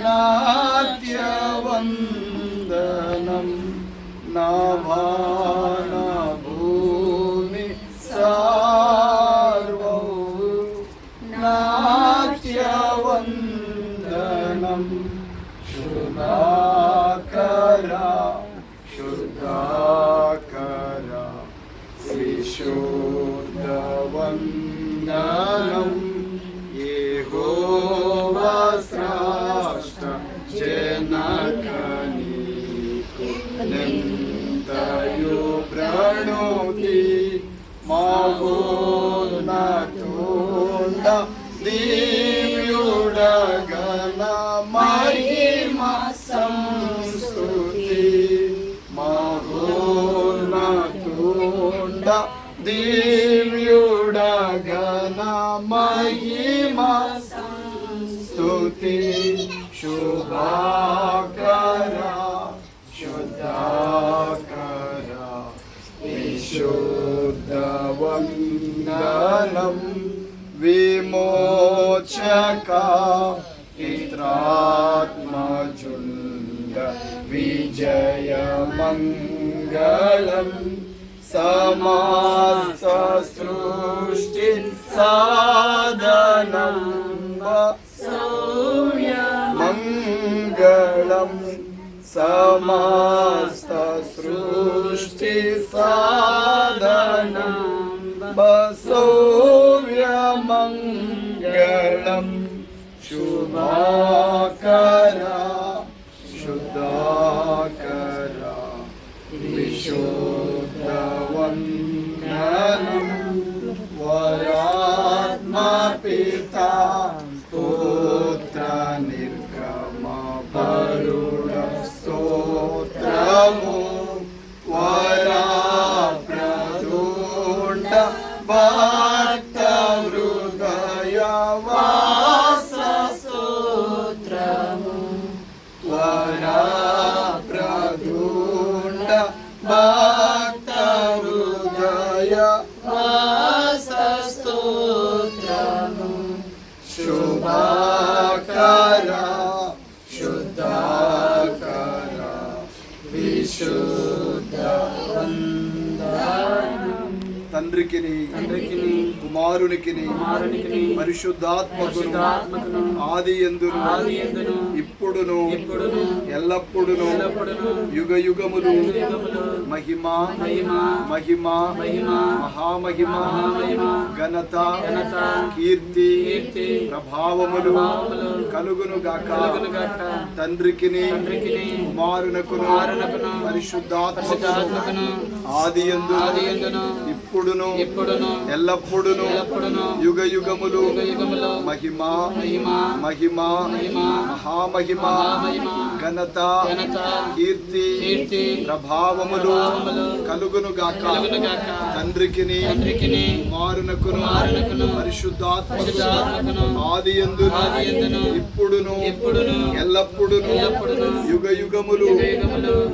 నాట్యవందనం నాభాన భూమి సార్వౌ నాట్యవందనం శుభాకరా శుద్ధాకరా విశుద్ధవందనం యెహోవా శ్రేష్ఠ జనకనీకు నింతయు ప్రణుతి మహోన్నతుండ దివ్యుడగణ మహిమ సంస్తుతి మహోన్నతుండ దివ్యుడగణ మహిమ స్తుతి శుభాకరా శుద్ధాకరా విశుద్ధవందనం విమోచక పిత్రాత్మజుండ విజయమంగళం సమస్త సృష్టి సాధనం మంగళం సమస్త సృష్టి సాధనం సౌమ్యమంగళం శుభాకరా శుద్ధాకరా విశుద్ధవందనం వరాత్మా పితా పుత్ర నిర్గమ పరుడ స్తోత్రము వరా ప్రదూండ భక్త హృదయ వాస స్తోత్రము వరా ప్రదూండ భక్త హృదయ వాస స్తోత్రము శుభాకరా శుద్ధాకరా విశుద్ధవందనం తండ్రికిని కుమారునికిని పరిశుద్ధాత్మకును ఆది యందును ఇప్పుడును ఎల్లప్పుడును యుగ యుగములు మహిమ మహిమ మహామహిమ ఘనత కీర్తి ప్రభావములు కలుగును గాక తండ్రికిని కుమారునకును పరిశుద్ధాత్మకును ఆది యందును ఇప్పుడును ఎల్లప్పుడును యుగ యుగములు మహిమ మహిమ మహామహిమ ఘనత కీర్తి ప్రభావములు కలుగును గాక తండ్రికిని కుమారునకును పరిశుద్ధాత్మకును ఆది యందును ఇప్పుడును ఎల్లప్పుడును యుగ యుగములు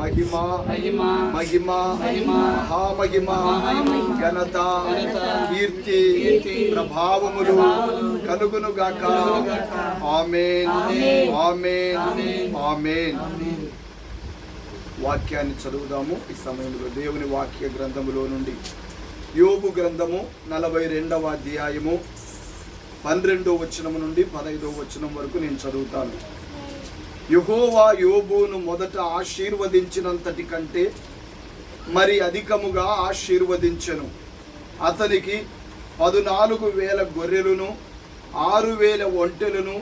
మహిమ మహిమ మహామహిమ ఘనత కీర్తి ప్రభావములు కలుగును గాక ఆమేన్ ఆమేన్ ఆమేన్. వాక్యాన్ని చదువుదాము ఈ సమయంలో. దేవుని వాక్య గ్రంథములో నుండి యోబు గ్రంథము 42వ అధ్యాయము 12వ వచనము నుండి 15వ వచనం వరకు నేను చదువుతాను. యెహోవా యోబును మొదట ఆశీర్వదించినంతటి కంటే మరి అధికముగా ఆశీర్వదించెను. అతనికి 14,000 గొర్రెలను 6,000 ఒంటెలను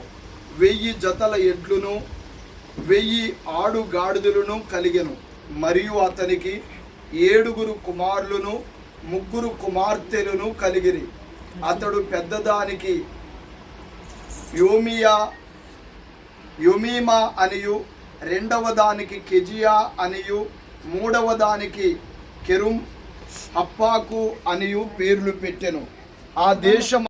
1000 జతల ఎడ్లను 1000 ఆడుగాడిదలను కలిగెను. మరియు అతనికి 7 కుమారులను 3 కుమార్తెలను కలిగిరి. అతడు పెద్దదానికి యొమీమా అనియు, రెండవ దానికి కెజియా అనియు, మూడవ దానికి కెరుం అప్పాకు అనియు పేర్లు పెట్టెను. ఆ దేశం